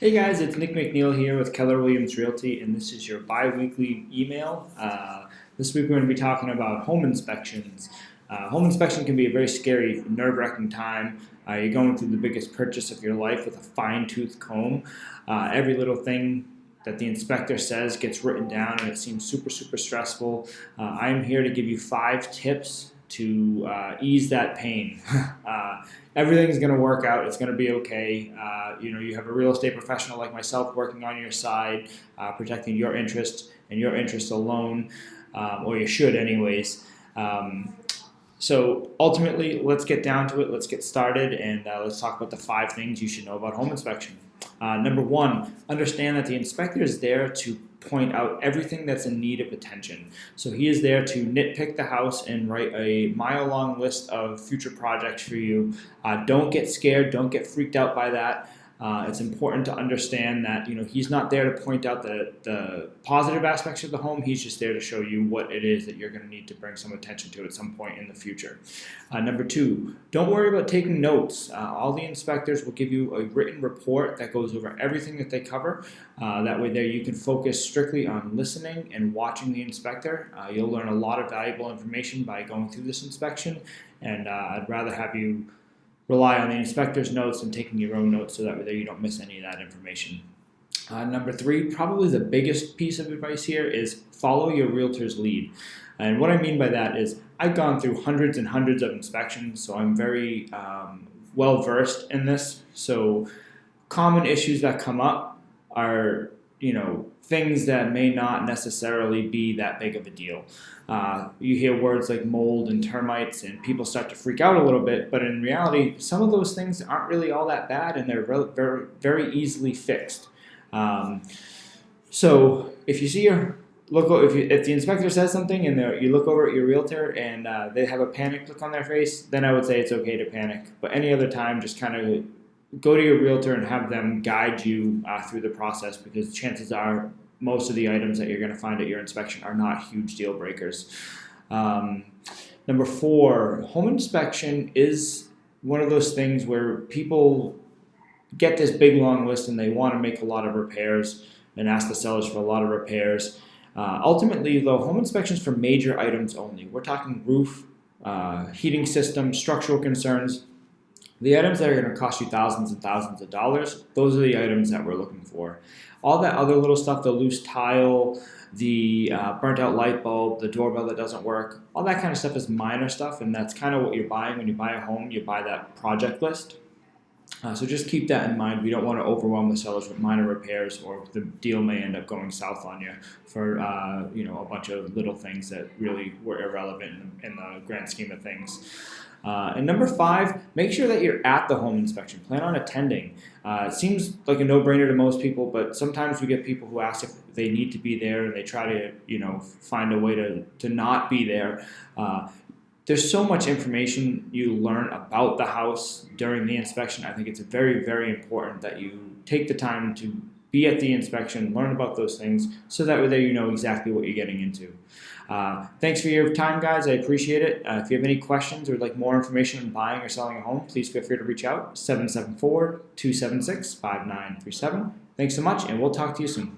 Hey guys, it's Nick McNeil here with Keller Williams Realty, and this is your bi-weekly email. This week we're going to be talking about home inspections. Home inspection can be a very scary, nerve-wracking time. You're going through the biggest purchase of your life with a fine-tooth comb. Every little thing that the inspector says gets written down, and it seems super, super stressful. I'm here to give you 5 tips to ease that pain. Everything's going to work out. It's going to be okay. You have a real estate professional like myself working on your side, protecting your interest and your interest alone, or you should anyways. So ultimately, let's get down to it. Let's get started, and let's talk about the 5 things you should know about home inspection. Number 1, understand that the inspector is there to point out everything that's in need of attention. So he is there to nitpick the house and write a mile-long list of future projects for you. Don't get scared. Don't get freaked out by that. It's important to understand that he's not there to point out the positive aspects of the home. He's just there to show you what it is that you're going to need to bring some attention to at some point in the future. Number 2, don't worry about taking notes. All the inspectors will give you a written report that goes over everything that they cover. That way there you can focus strictly on listening and watching the inspector. You'll learn a lot of valuable information by going through this inspection, and I'd rather have you rely on the inspector's notes and taking your own notes so that way you don't miss any of that information. Number 3, probably the biggest piece of advice here is follow your realtor's lead. And what I mean by that is I've gone through hundreds and hundreds of inspections, so I'm very well versed in this. So common issues that come up are things that may not necessarily be that big of a deal. You hear words like mold and termites, and people start to freak out a little bit, but in reality, some of those things aren't really all that bad, and they're very, very easily fixed. So if you see if the inspector says something and you look over at your realtor and they have a panic look on their face, then I would say it's okay to panic. But any other time, just kind of go to your realtor and have them guide you through the process, because chances are most of the items that you're going to find at your inspection are not huge deal breakers. Number 4, home inspection is one of those things where people get this big long list and they want to make a lot of repairs and ask the sellers for a lot of repairs. Ultimately, though, home inspections for major items only. We're talking roof, heating system, structural concerns. The items that are going to cost you thousands and thousands of dollars, those are the items that we're looking for. All that other little stuff, the loose tile, the burnt out light bulb, the doorbell that doesn't work, all that kind of stuff is minor stuff, and that's kind of what you're buying when you buy a home. You buy that project list. So just keep that in mind. We don't want to overwhelm the sellers with minor repairs, or the deal may end up going south on you for a bunch of little things that really were irrelevant in the grand scheme of things. And number 5, make sure that you're at the home inspection. Plan on attending. It seems like a no-brainer to most people, but sometimes we get people who ask if they need to be there, and they try to find a way to not be there. There's so much information you learn about the house during the inspection. I think it's very, very important that you take the time to be at the inspection, learn about those things, so that way you know exactly what you're getting into. Thanks for your time, guys. I appreciate it. If you have any questions or would like more information on buying or selling a home, please feel free to reach out, 774-276-5937. Thanks so much, and we'll talk to you soon.